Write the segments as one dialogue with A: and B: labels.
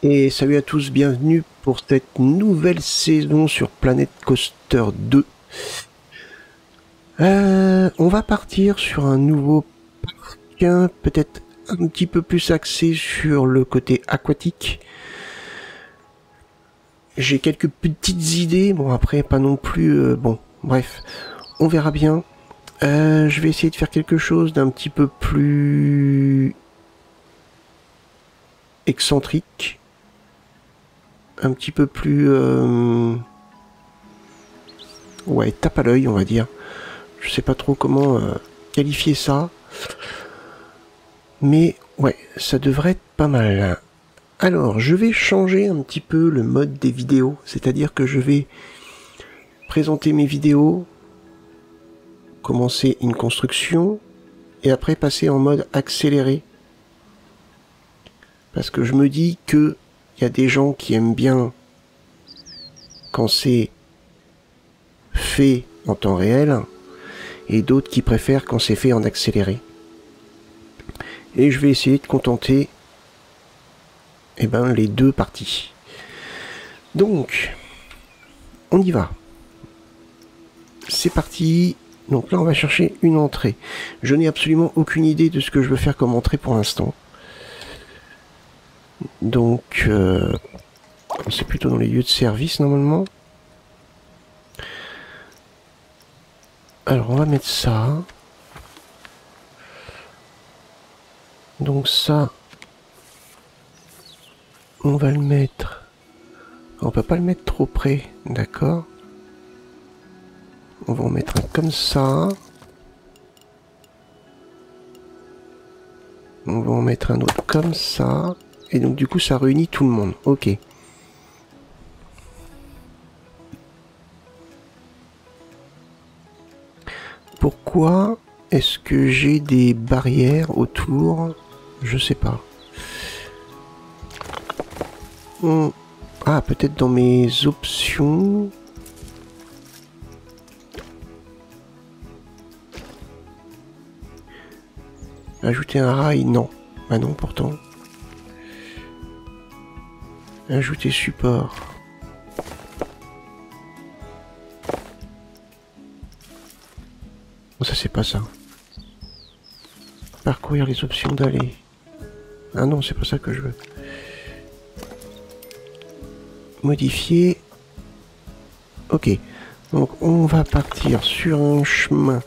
A: Et salut à tous, bienvenue pour cette nouvelle saison sur Planet Coaster 2. On va partir sur un nouveau parc, peut-être un petit peu plus axé sur le côté aquatique. J'ai quelques petites idées, bon après pas non plus, bon bref, on verra bien. Je vais essayer de faire quelque chose d'un petit peu plus excentrique, un petit peu plus... ouais, tape à l'œil on va dire. Je sais pas trop comment qualifier ça. Mais ouais, ça devrait être pas mal. Alors, je vais changer un petit peu le mode des vidéos. C'est-à-dire que je vais présenter mes vidéos, commencer une construction, et après passer en mode accéléré. Parce que je me dis que il y a des gens qui aiment bien quand c'est fait en temps réel, et d'autres qui préfèrent quand c'est fait en accéléré. Et je vais essayer de contenter les deux parties. Donc, on y va. C'est parti. Donc là, on va chercher une entrée. Je n'ai absolument aucune idée de ce que je veux faire comme entrée pour l'instant. Donc, c'est plutôt dans les lieux de service, normalement. Alors, on va mettre ça. Donc ça, on va le mettre... On peut pas le mettre trop près, d'accord. On va en mettre un comme ça. On va en mettre un autre comme ça. Et donc du coup ça réunit tout le monde. Ok. Pourquoi est-ce que j'ai des barrières autour? Je sais pas. Ah, peut-être dans mes options. Ajouter un rail, non. Ah non, pourtant. Ajouter support. Ça, c'est pas ça. Parcourir les options d'aller. Ah non, c'est pas ça que je veux. Modifier. Ok. Donc, on va partir sur un chemin.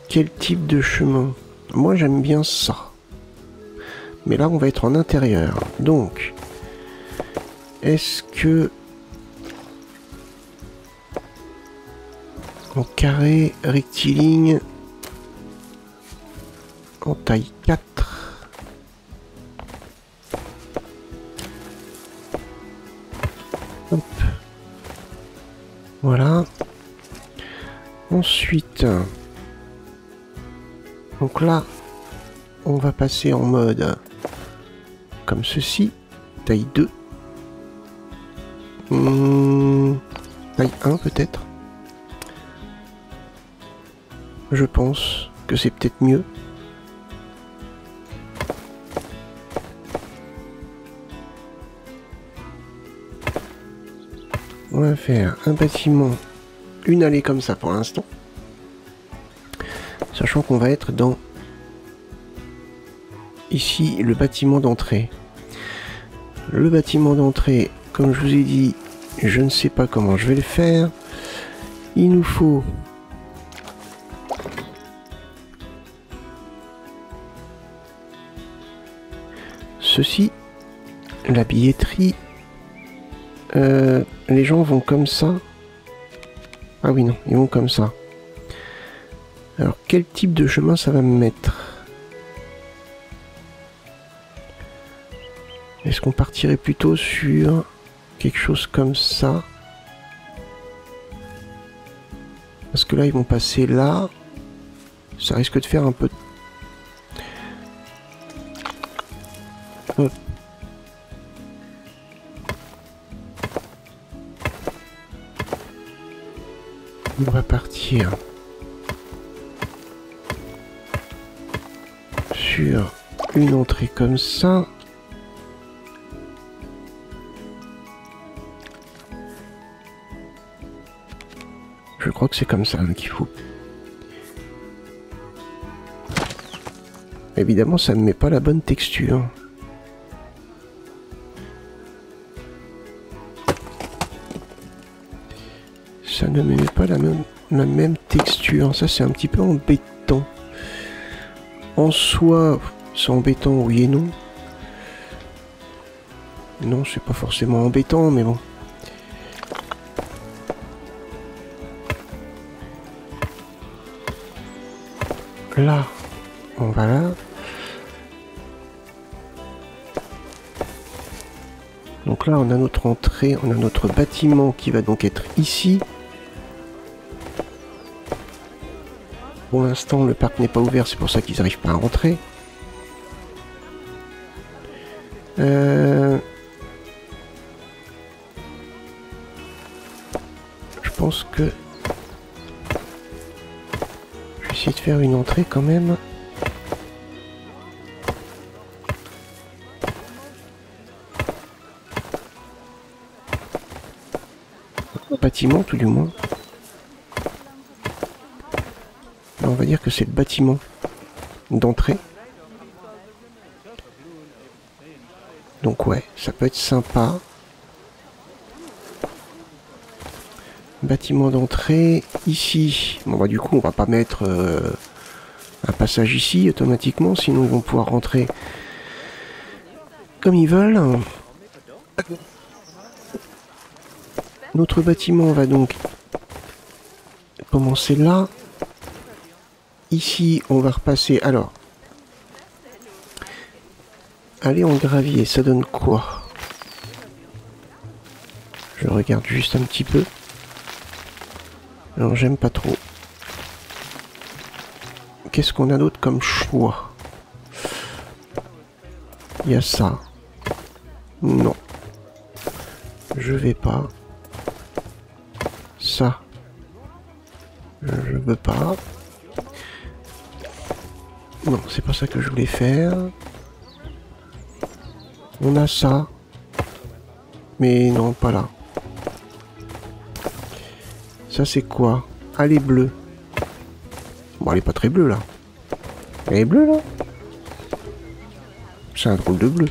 A: Quel type de chemin? Moi, j'aime bien ça. Mais là, on va être en intérieur. Donc, est-ce que... en carré, rectiligne, en taille 4. Hop. Voilà. Ensuite, donc là, on va passer en mode comme ceci, taille 2. Taille 1 peut-être. Je pense que c'est peut-être mieux. On va faire un bâtiment, une allée comme ça pour l'instant. Sachant qu'on va être dans ici le bâtiment d'entrée. Le bâtiment d'entrée, comme je vous ai dit, je ne sais pas comment je vais le faire. Il nous faut ceci, la billetterie. Les gens vont comme ça. Ah oui, non, ils vont comme ça. Alors, quel type de chemin ça va me mettre? Est-ce qu'on partirait plutôt sur quelque chose comme ça? Parce que là, ils vont passer là. Ça risque de faire un peu... Hop. On va partir sur une entrée comme ça. Je crois que c'est comme ça qu'il faut. Évidemment, ça ne met pas la bonne texture. Ça ne met pas la même texture. Ça, c'est un petit peu embêtant. En soi, c'est embêtant, oui et non. Non, c'est pas forcément embêtant, mais bon. Là, on va là. Donc là, on a notre entrée, on a notre bâtiment qui va donc être ici. Pour l'instant, le parc n'est pas ouvert, c'est pour ça qu'ils n'arrivent pas à rentrer. Je pense que... Je vais essayer de faire une entrée quand même. Un bâtiment, tout du moins. On va dire que c'est le bâtiment d'entrée. Donc ouais, ça peut être sympa. Bâtiment d'entrée, ici. Bon bah du coup on va pas mettre un passage ici automatiquement, sinon ils vont pouvoir rentrer comme ils veulent. Notre bâtiment va donc commencer là. Ici, on va repasser. Alors, allez en gravier, ça donne quoi? Je regarde juste un petit peu. Alors, j'aime pas trop. Qu'est-ce qu'on a d'autre comme choix? Il y a ça. Non. Je vais pas. Ça. Je veux pas. Non, c'est pas ça que je voulais faire. On a ça. Mais non, pas là. Ça, c'est quoi? Ah, elle est bleue. Bon, elle est pas très bleue, là. Elle est bleue, là. C'est un drôle de bleu.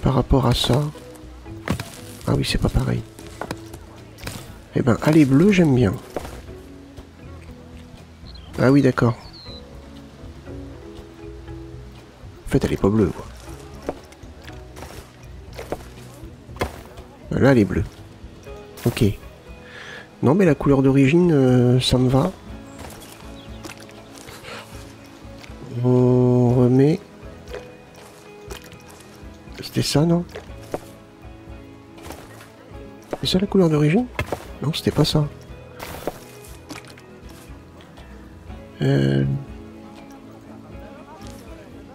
A: Par rapport à ça... Ah oui, c'est pas pareil. Eh ben, elle est bleue, j'aime bien. Ah oui, d'accord. En fait, elle est pas bleue, quoi. Là, elle est bleue. Ok. Non, mais la couleur d'origine, ça me va. On remet... C'était ça, non? C'est ça la couleur d'origine? Non, c'était pas ça.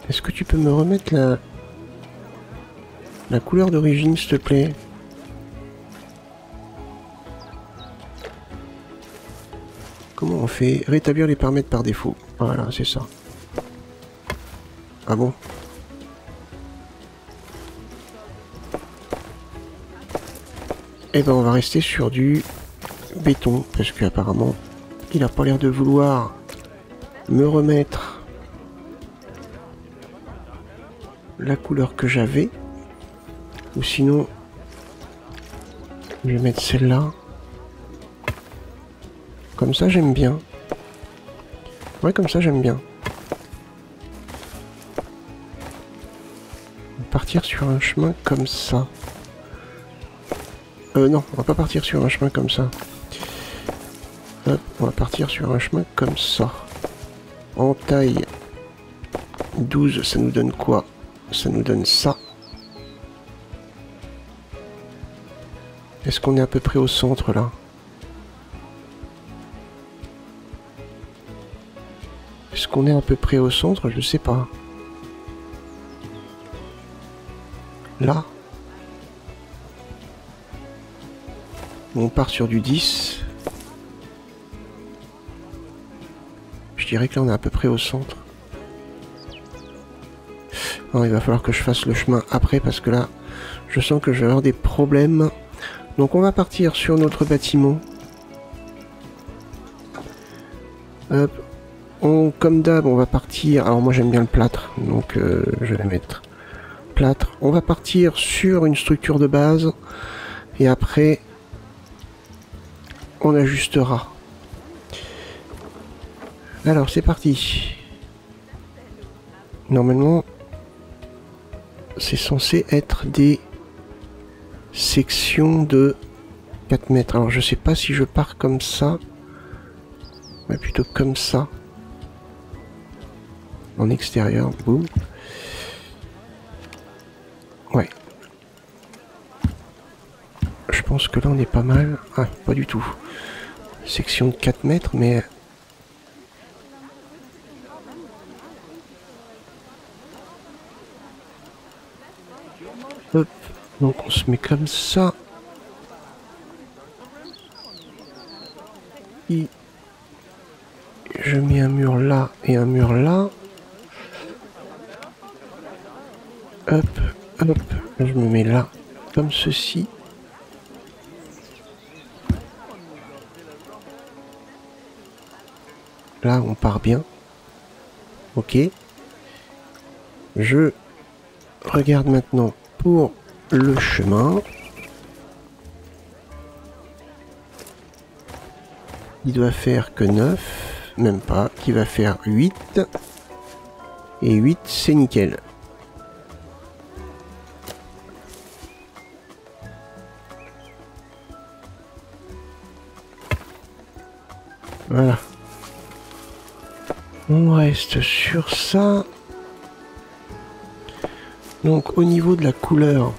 A: Est-ce que tu peux me remettre la couleur d'origine, s'il te plaît? Comment on fait? Rétablir les paramètres par défaut. Voilà, c'est ça. Ah bon? Eh ben, on va rester sur du béton, parce qu'apparemment, il a pas l'air de vouloir me remettre la couleur que j'avais. Ou sinon, je vais mettre celle-là. Comme ça, j'aime bien. Ouais, comme ça, j'aime bien. On va partir sur un chemin comme ça. Non, on va pas partir sur un chemin comme ça. Hop, on va partir sur un chemin comme ça. En taille 12, ça nous donne quoi? Ça nous donne ça. Est-ce qu'on est à peu près au centre, là? Est-ce qu'on est à peu près au centre? Je sais pas. Là? On part sur du 10. Je dirais que là on est à peu près au centre. Non, il va falloir que je fasse le chemin après parce que là, je sens que je vais avoir des problèmes Donc on va partir sur notre bâtiment. Hop. Comme d'hab, on va partir... Alors moi j'aime bien le plâtre, donc je vais la mettre plâtre. On va partir sur une structure de base. Et après, on ajustera. Alors c'est parti. Normalement, c'est censé être des sections de 4 mètres. Alors je sais pas si je pars comme ça. Mais plutôt comme ça. En extérieur, boum. Ouais. Je pense que là on est pas mal. Ah, pas du tout. Section de 4 mètres, mais... Hop. Donc on se met comme ça. Et je mets un mur là et un mur là. Hop, hop. Je me mets là, comme ceci. Là, on part bien. Ok. Je regarde maintenant pour le chemin. Il doit faire que 9, même pas, qui va faire 8. Et 8, c'est nickel. Voilà. On reste sur ça. Donc au niveau de la couleur,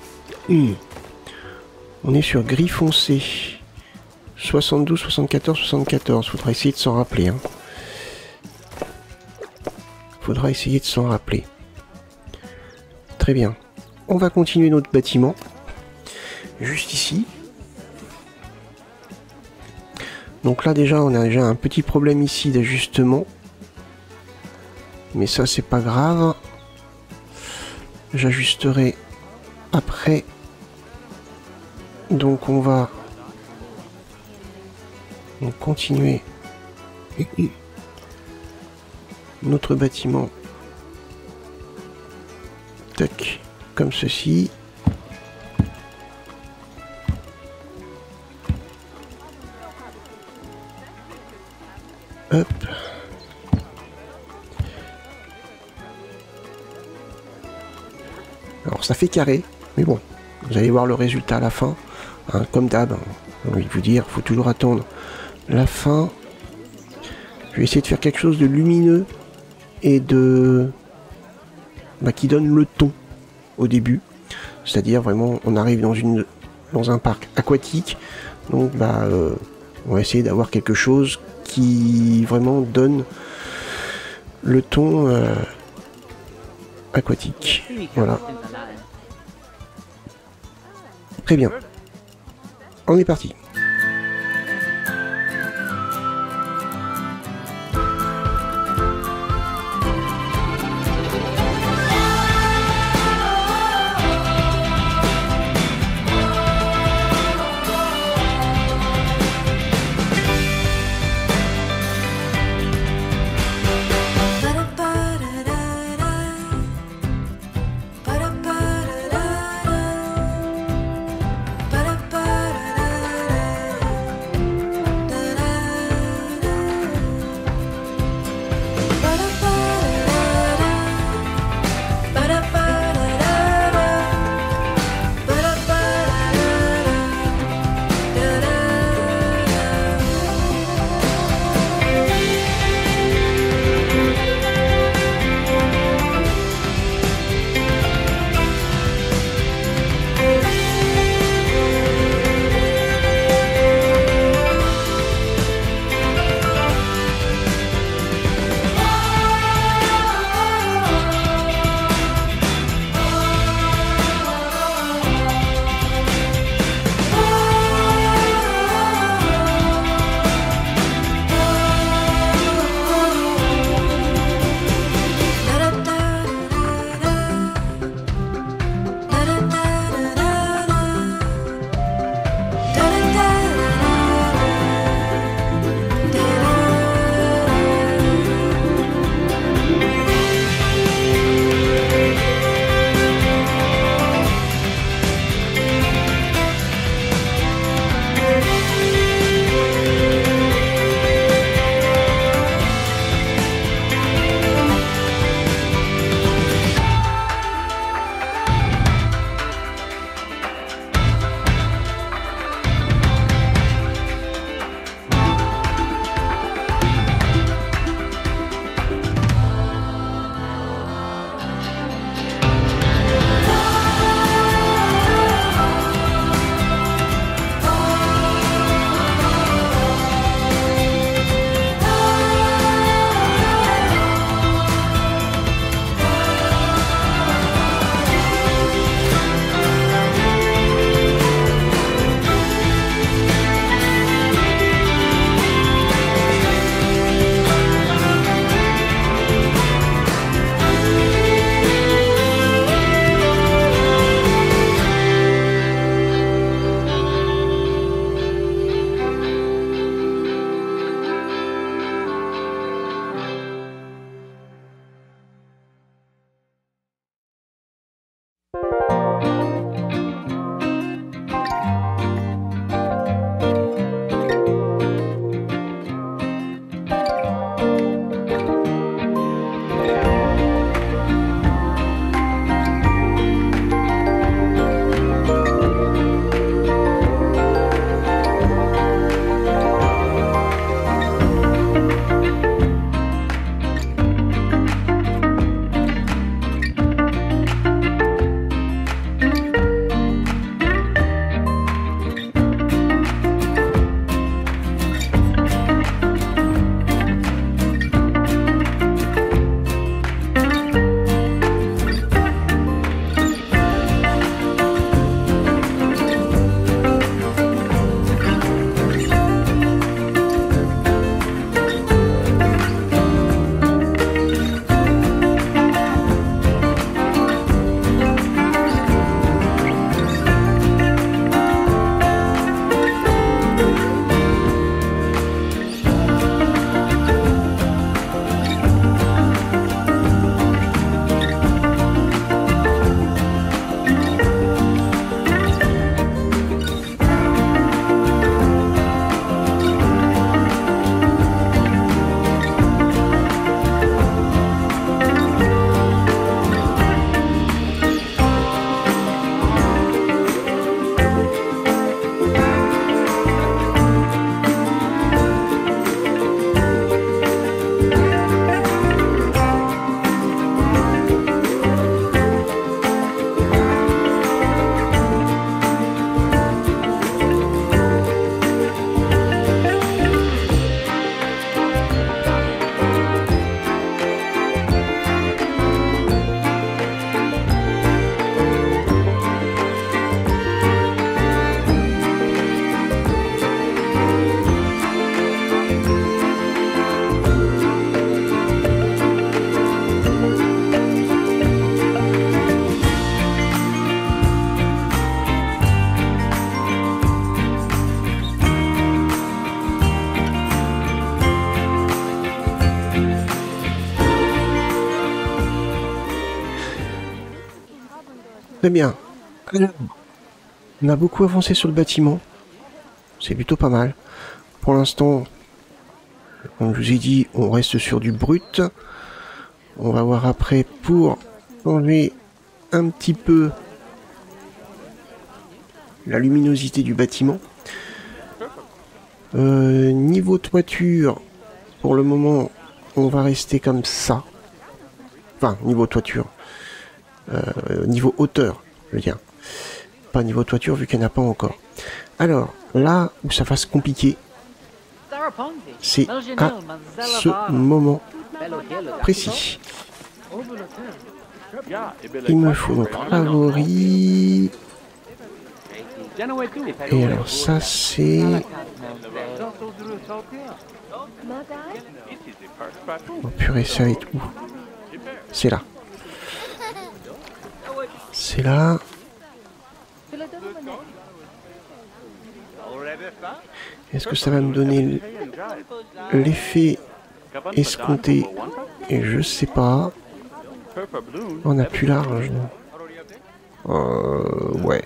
A: on est sur gris foncé. 72, 74, 74. Faudra essayer de s'en rappeler. Hein. Faudra essayer de s'en rappeler. Très bien. On va continuer notre bâtiment. Juste ici. Donc là déjà, on a déjà un petit problème ici d'ajustement. Mais ça, c'est pas grave. J'ajusterai après. Donc on va continuer notre bâtiment. Tac, comme ceci. Hop. Alors ça fait carré, mais bon, vous allez voir le résultat à la fin. Hein, comme d'hab, j'ai envie de vous dire, il faut toujours attendre la fin. Je vais essayer de faire quelque chose de lumineux et de... qui donne le ton au début. C'est-à-dire vraiment, on arrive dans un parc aquatique. Donc on va essayer d'avoir quelque chose qui vraiment donne le ton aquatique. Voilà. Très bien. On est parti. Très bien. Alors, on a beaucoup avancé sur le bâtiment. C'est plutôt pas mal. Pour l'instant, comme je vous ai dit, on reste sur du brut. On va voir après pour enlever un petit peu la luminosité du bâtiment. Niveau toiture, pour le moment, on va rester comme ça. Enfin, niveau toiture. Niveau hauteur, je veux dire. Pas niveau toiture, vu qu'il n'y en a pas encore. Alors, là où ça va se compliquer, c'est à ce moment précis. Il me faut donc favori. Et alors ça c'est... Oh purée, ça va être où? C'est là. C'est là. Est-ce que ça va me donner l'effet escompté? Et je sais pas. On a plus large. Ouais.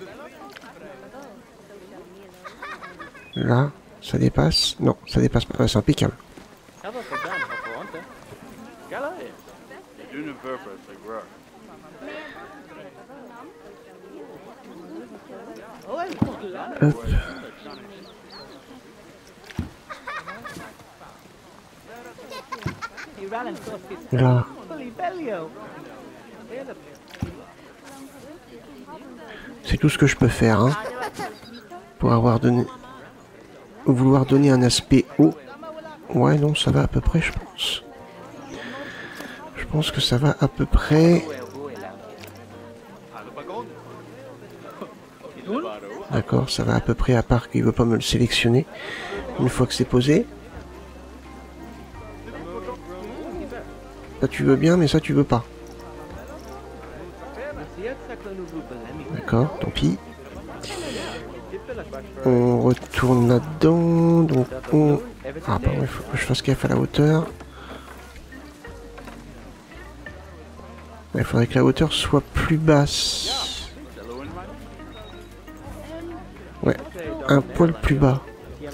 A: Là, ça dépasse? Non, ça dépasse pas. C'est impeccable. Hop. Là. C'est tout ce que je peux faire, hein, pour vouloir donner un aspect haut. Ouais, non, ça va à peu près, je pense. Je pense que ça va à peu près. D'accord, ça va à peu près, à part qu'il veut pas me le sélectionner. Une fois que c'est posé. Ça tu veux bien, mais ça tu veux pas. D'accord, tant pis. On retourne là-dedans, donc on... Ah pardon, il faut que je fasse gaffe à la hauteur. Il faudrait que la hauteur soit plus basse. Ouais, un poil plus bas. Le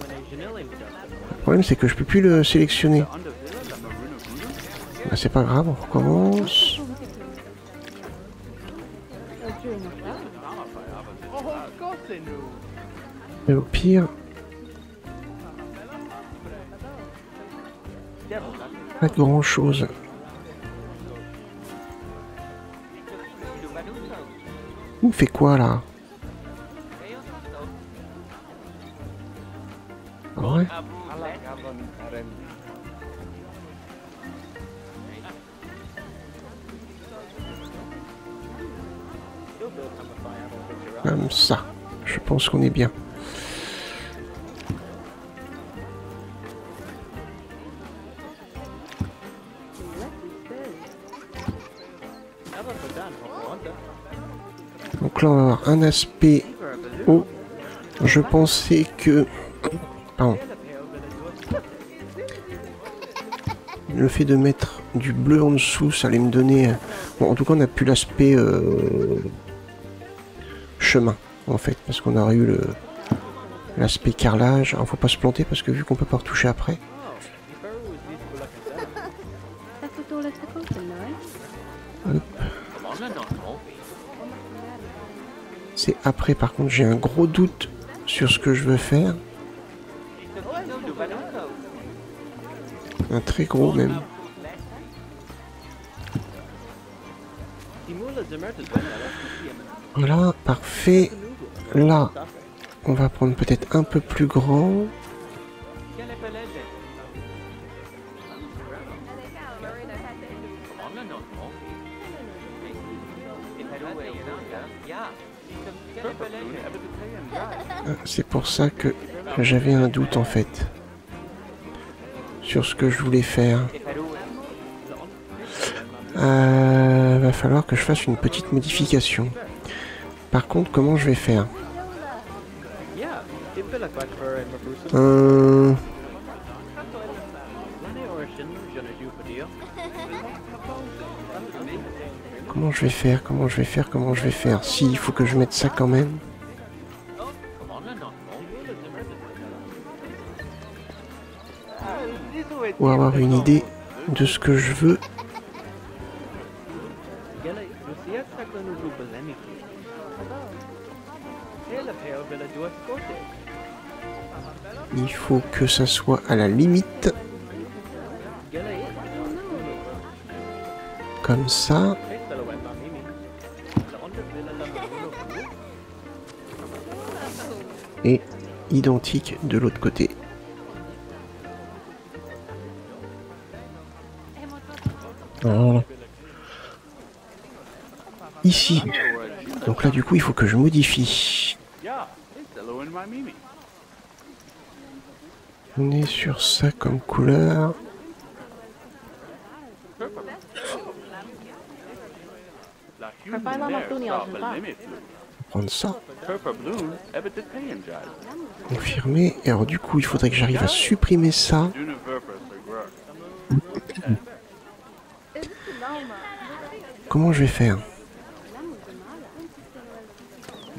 A: problème c'est que je peux plus le sélectionner. Bah, c'est pas grave, on recommence. Et au pire... Pas grand chose. Il me fait quoi là? Ouais. Comme ça. Je pense qu'on est bien. Donc là on va avoir un aspect haut. Je pensais que... Pardon. Le fait de mettre du bleu en dessous, ça allait me donner... Bon, en tout cas on n'a plus l'aspect chemin en fait, parce qu'on aurait eu l'aspect carrelage. Alors faut pas se planter parce que vu qu'on peut pas retoucher après. Hop. C'est après, par contre j'ai un gros doute sur ce que je veux faire. Un très gros même. Voilà, parfait. Là, on va prendre peut-être un peu plus grand. C'est pour ça que j'avais un doute en fait sur ce que je voulais faire. Va falloir que je fasse une petite modification. Par contre, comment je vais faire? Comment je vais faire? Comment je vais faire? Comment je vais faire? Si, il faut que je mette ça quand même. Pour avoir une idée de ce que je veux. Il faut que ça soit à la limite. Comme ça. Et identique de l'autre côté. Voilà. Ici. Donc là, du coup, il faut que je modifie. On est sur ça comme couleur. On va prendre ça. Confirmer. Et alors du coup, il faudrait que j'arrive à supprimer ça. Comment je vais faire?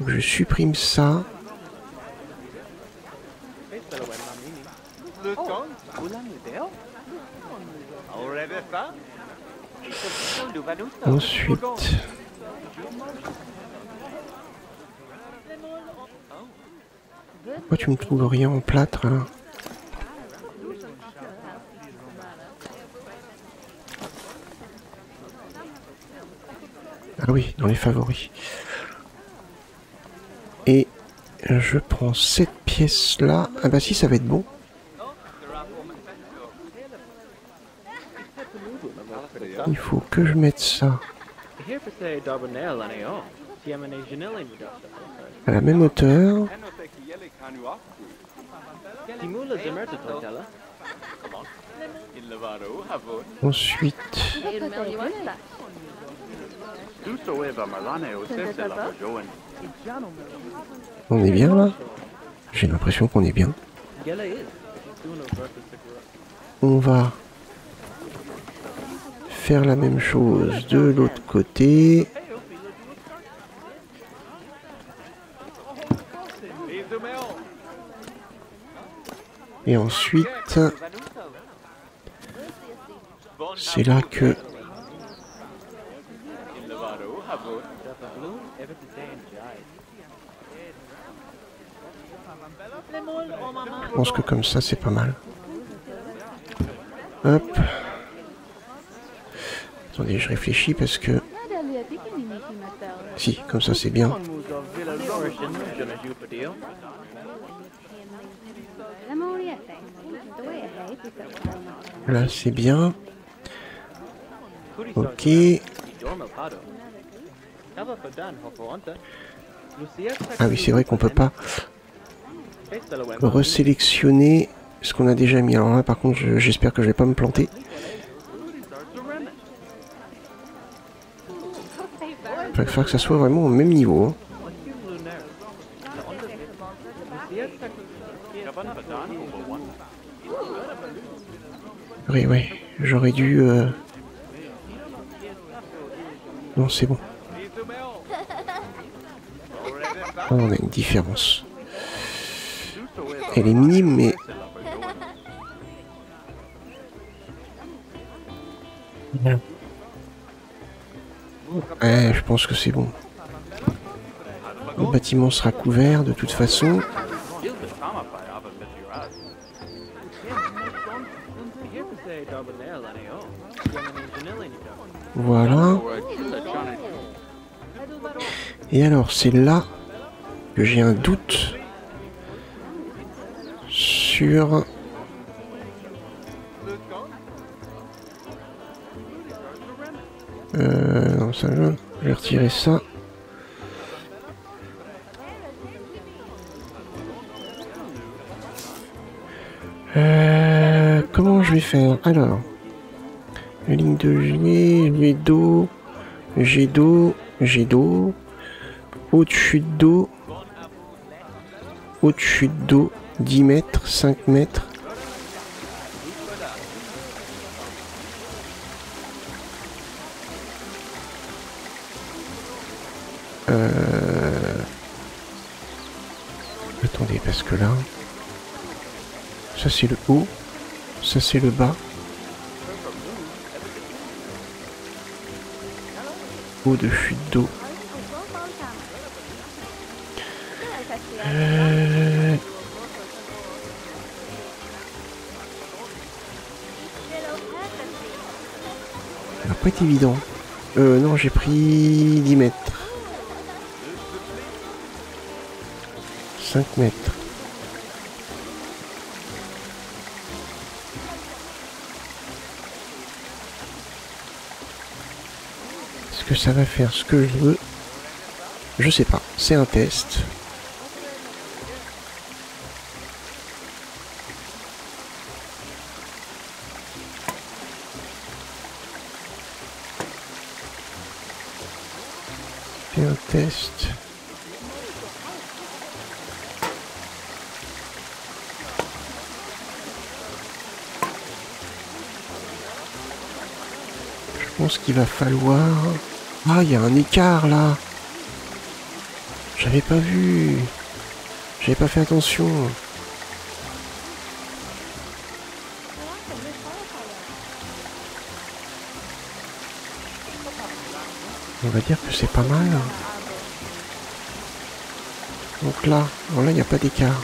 A: Je supprime ça. Ensuite... Pourquoi tu me trouves rien en plâtre là? Ah oui, dans les favoris. Et je prends cette pièce là. Ah bah si, ça va être bon. Il faut que je mette ça à la même hauteur. Ensuite, on est bien là? J'ai l'impression qu'on est bien. On va faire la même chose de l'autre côté. Et ensuite, c'est là que je pense que comme ça c'est pas mal. Hop. Attendez, je réfléchis parce que... Si, comme ça c'est bien. Là c'est bien. Ok. Ah oui, c'est vrai qu'on peut pas resélectionner ce qu'on a déjà mis. Alors là par contre j'espère que je vais pas me planter. Il va falloir que ça soit vraiment au même niveau. Hein. Oui, oui, j'aurais dû... Non, c'est bon. Ah, on a une différence. Elle est minime, mais... Ouais, je pense que c'est bon. Le bâtiment sera couvert de toute façon. Voilà. Et alors, c'est là que j'ai un doute sur... non, ça, je vais retirer ça. Comment je vais faire? Alors, la ligne de jet d'eau, jet d'eau, jet d'eau, au-dessus d'eau, 10 mètres, 5 mètres. Attendez, parce que là... Ça c'est le haut. Ça c'est le bas. Eau de fuite d'eau. Ça va pas être évident. Non, j'ai pris 10 mètres. 5 mètres. Est-ce que ça va faire ce que je veux? Je sais pas. C'est un test. C'est un test. Je pense qu'il va falloir... Ah, il y a un écart là. J'avais pas vu. J'avais pas fait attention. On va dire que c'est pas mal. Donc là, voilà, il n'y a pas d'écart.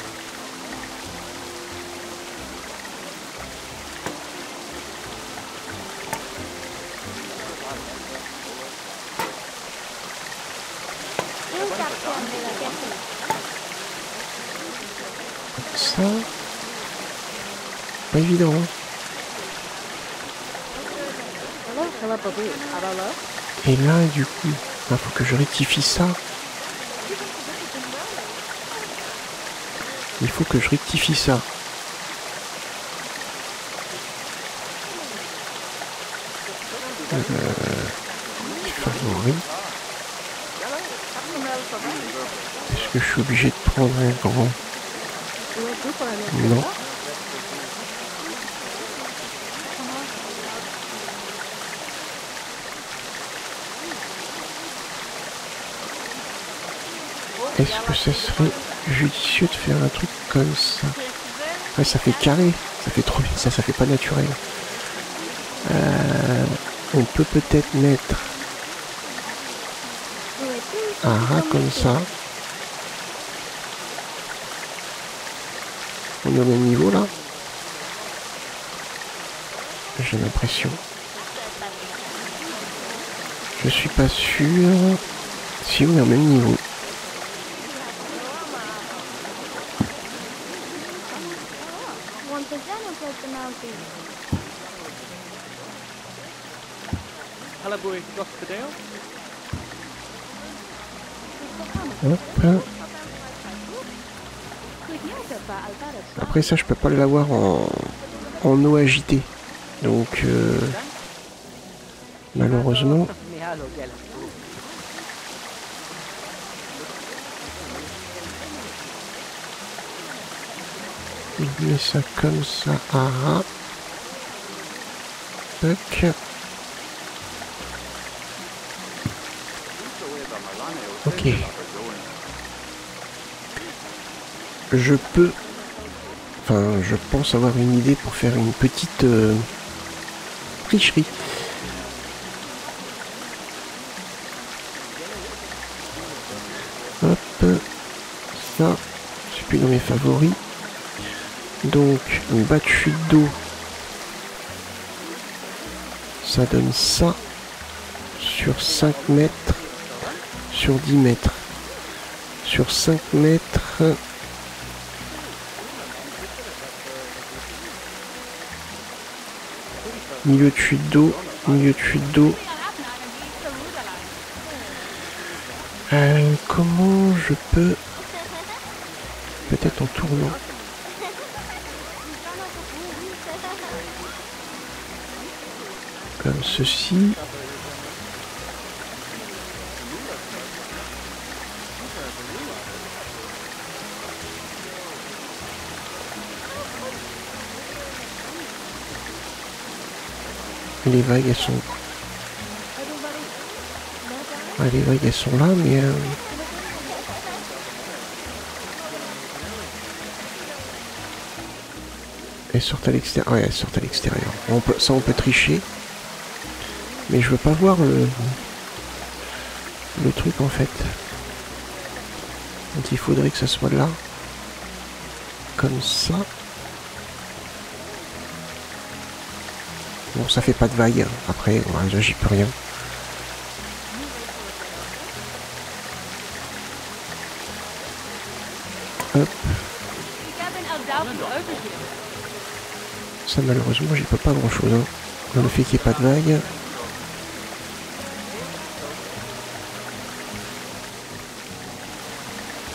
A: Ça, pas évident. Hein. Et là, du coup, il faut que je rectifie ça. Il faut que je rectifie ça. Favori. Est-ce que je suis obligé de prendre un grand? Non. Est-ce que ce serait judicieux de faire un truc comme ça? Ouais, ça fait carré. Ça fait trop bien. Ça fait pas naturel. On peut peut-être mettre un rat comme ça. On est au même niveau là. J'ai l'impression. Je suis pas sûr si on est au même niveau. Hop. Après ça, je peux pas l'avoir en eau agitée. Donc, malheureusement... Je mets ça comme ça à ras. Tac. Ok. Je peux... Enfin, je pense avoir une idée pour faire une petite tricherie. Hop. Ça, c'est plus dans mes favoris. Donc, un bas de fuite d'eau. Ça donne ça sur 5 mètres, sur 10 mètres. Sur 5 mètres... Milieu de fuite d'eau, milieu de fuite d'eau. Comment je peux... Peut-être en tournant. Comme ceci. Les vagues, elles sont Ah, les vagues, elles sont là, mais... elles sortent à l'extérieur. Ouais, elles sortent à l'extérieur. Ça, on peut tricher. Mais je veux pas voir le truc, en fait. Donc, il faudrait que ça soit là. Comme ça. Bon, ça fait pas de vague. Après, ouais, là, j'y peux rien. Hop. Ça, malheureusement, j'y peux pas grand chose. Hein. Dans le fait qu'il n'y ait pas de vague.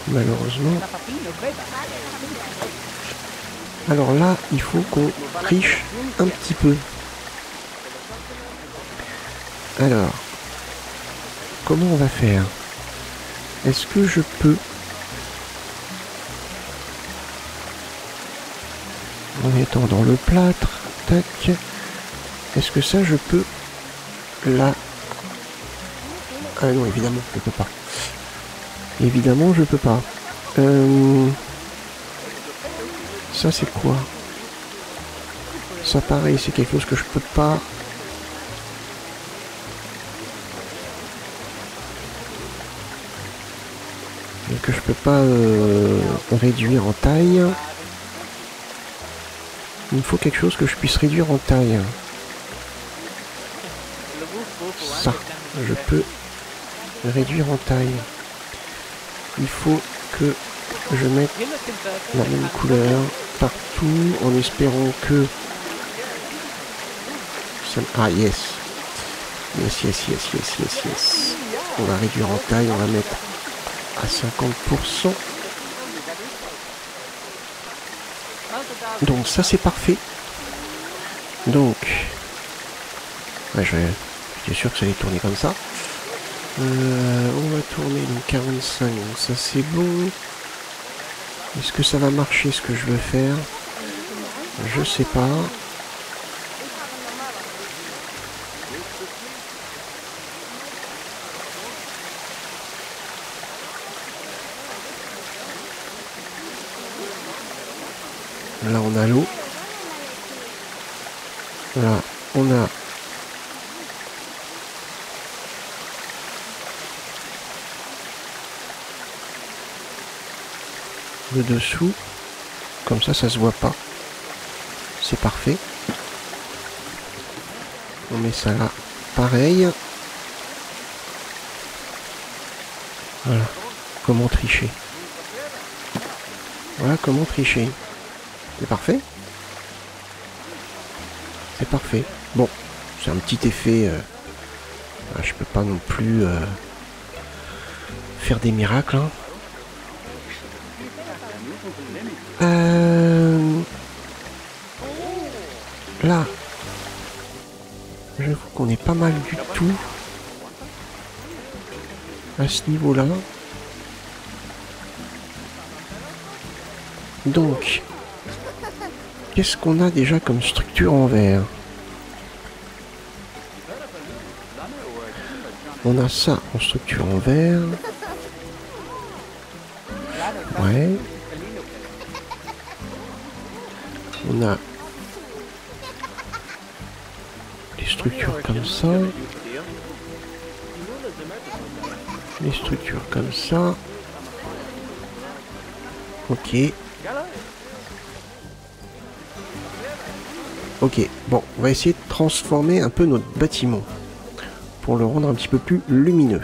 A: Malheureusement. Alors là, il faut qu'on triche un petit peu. Alors, comment on va faire? Est-ce que je peux, en étant dans le plâtre, tac, est-ce que ça je peux là? Ah non, évidemment, je peux pas. Évidemment, je peux pas. Ça c'est quoi? Ça pareil, c'est quelque chose que je peux pas. Et que je peux pas réduire en taille. Il me faut quelque chose que je puisse réduire en taille. Ça, je peux réduire en taille. Il faut que je mette la même couleur partout en espérant que... ça... Ah yes. Yes, yes, yes, yes, yes, yes. On va réduire en taille, on va mettre à 50%. Donc ça c'est parfait. Donc ouais, j'étais sûr que ça allait tourner comme ça. On va tourner donc 45, donc ça c'est bon. Est-ce que ça va marcher ce que je veux faire? Je sais pas. Là on a l'eau. Là on a le dessous. Comme ça se voit pas. C'est parfait. On met ça là. Pareil. Voilà. Comment tricher? Voilà comment tricher. C'est parfait. C'est parfait. Bon, c'est un petit effet. Je peux pas non plus faire des miracles. Hein. Là, je trouve qu'on est pas mal du tout à ce niveau-là. Donc, qu'est-ce qu'on a déjà comme structure en verre? On a ça en structure en verre. Ouais. On a les structures comme ça. Les structures comme ça. Ok. Ok, bon, on va essayer de transformer un peu notre bâtiment pour le rendre un petit peu plus lumineux.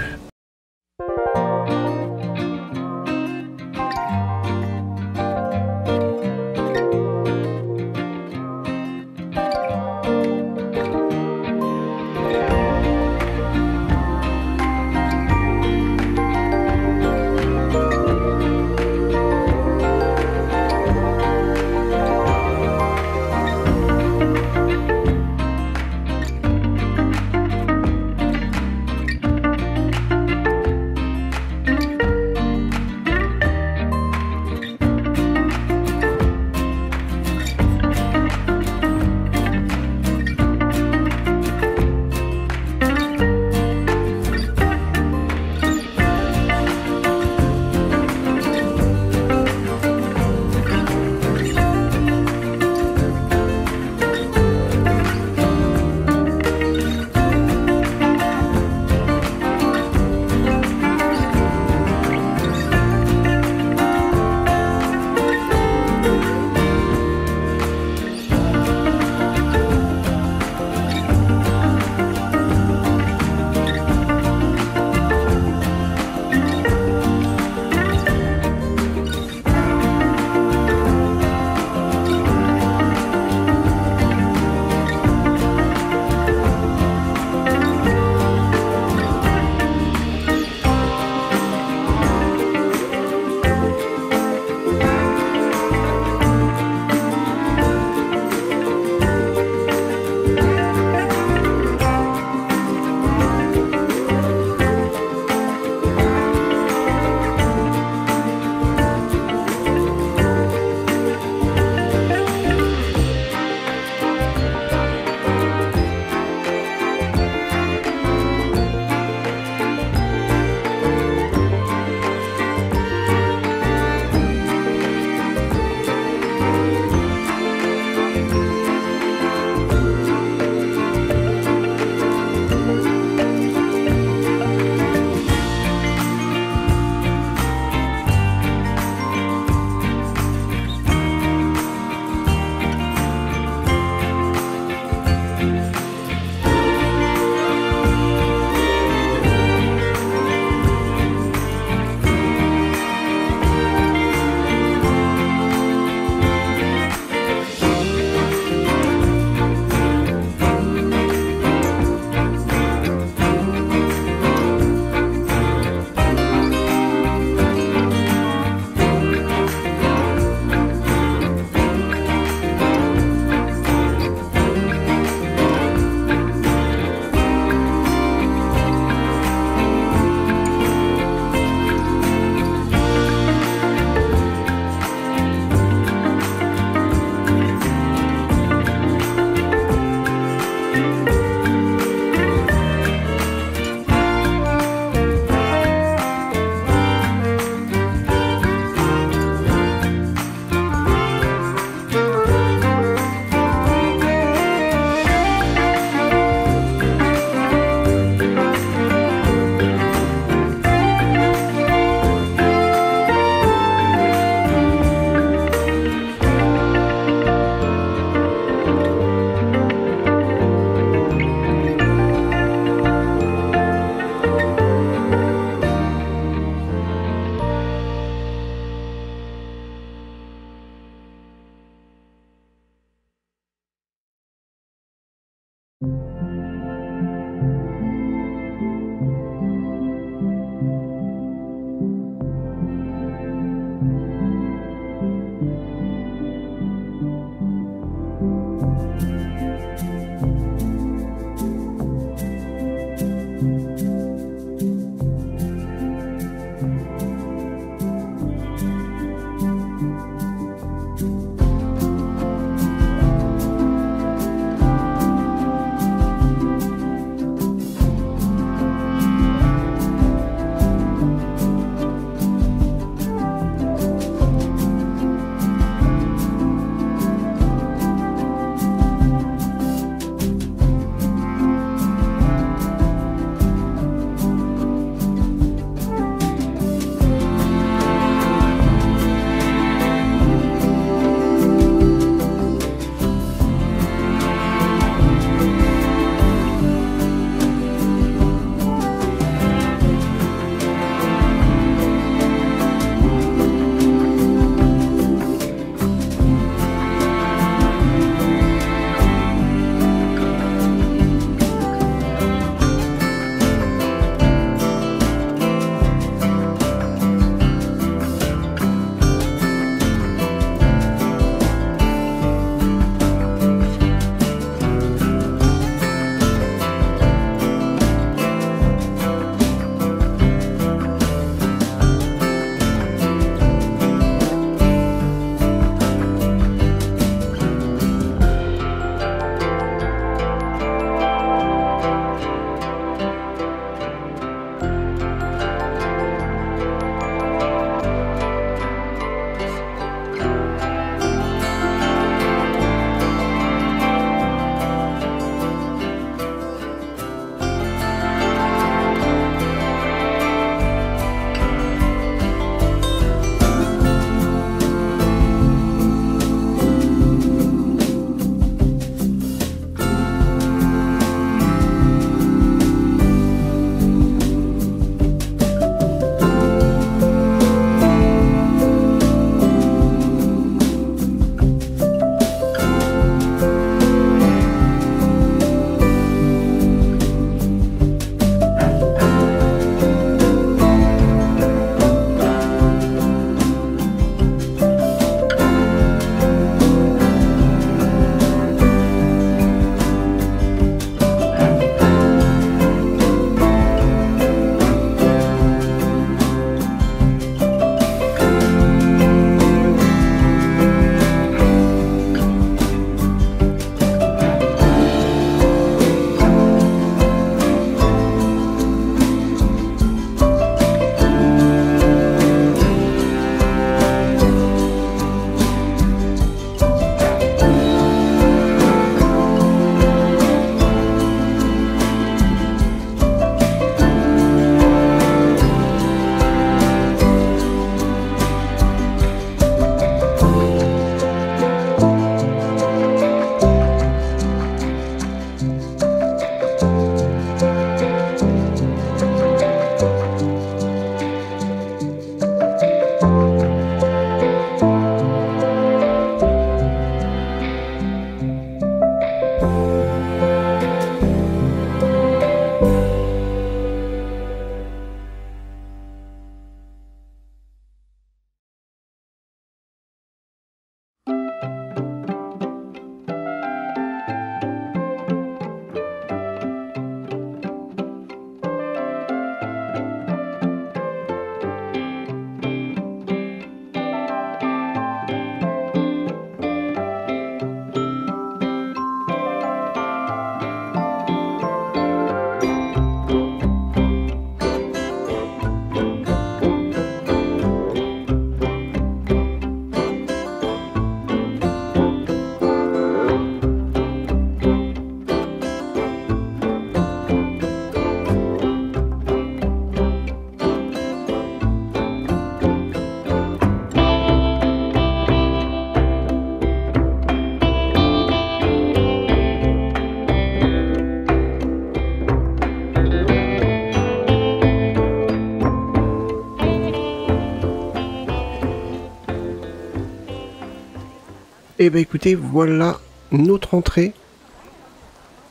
A: Et bah écoutez, voilà notre entrée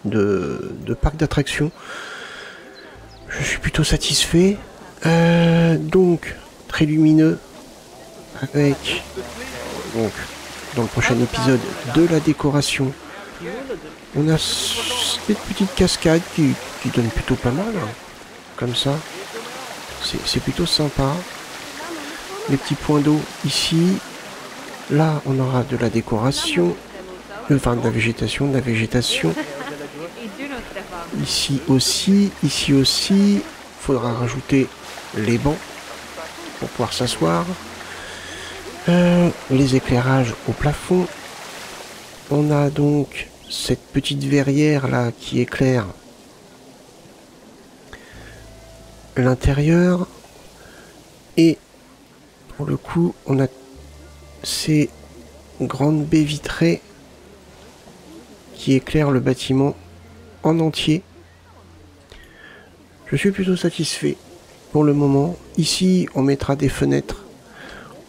A: de parc d'attractions. Je suis plutôt satisfait. Donc, très lumineux, avec, donc, dans le prochain épisode, de la décoration. On a cette petite cascade qui donne plutôt pas mal, hein, comme ça. C'est plutôt sympa. Les petits points d'eau ici. Là, on aura de la décoration. Enfin, de la végétation. Ici aussi. Faudra rajouter les bancs pour pouvoir s'asseoir. Les éclairages au plafond. On a donc cette petite verrière là qui éclaire l'intérieur. Et pour le coup, on a ces grandes baies vitrées qui éclairent le bâtiment en entier. Je suis plutôt satisfait pour le moment. Ici, on mettra des fenêtres.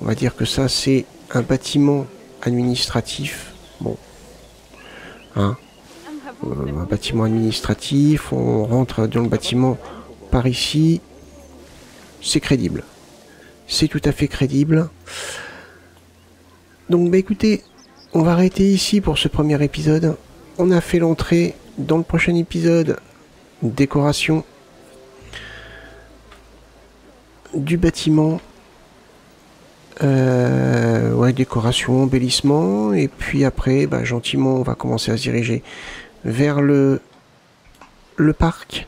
A: On va dire que ça, c'est un bâtiment administratif. Bon. Hein, un bâtiment administratif. On rentre dans le bâtiment par ici. C'est crédible. C'est tout à fait crédible. Donc, bah écoutez, on va arrêter ici pour ce premier épisode. On a fait l'entrée. Dans le prochain épisode, décoration du bâtiment. Ouais, décoration, embellissement. Et puis après, bah, gentiment, on va commencer à se diriger vers le parc.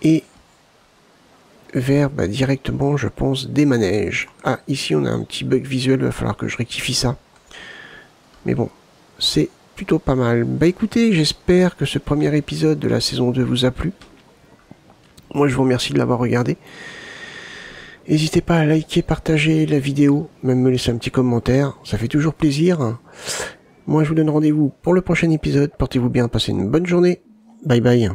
A: Et vers directement, je pense, des manèges. Ah, ici on a un petit bug visuel, il va falloir que je rectifie ça. Mais bon, c'est plutôt pas mal. Bah écoutez, j'espère que ce premier épisode de la saison 2 vous a plu. Moi je vous remercie de l'avoir regardé. N'hésitez pas à liker, partager la vidéo, même me laisser un petit commentaire, ça fait toujours plaisir. Moi je vous donne rendez-vous pour le prochain épisode, portez-vous bien, passez une bonne journée, bye bye.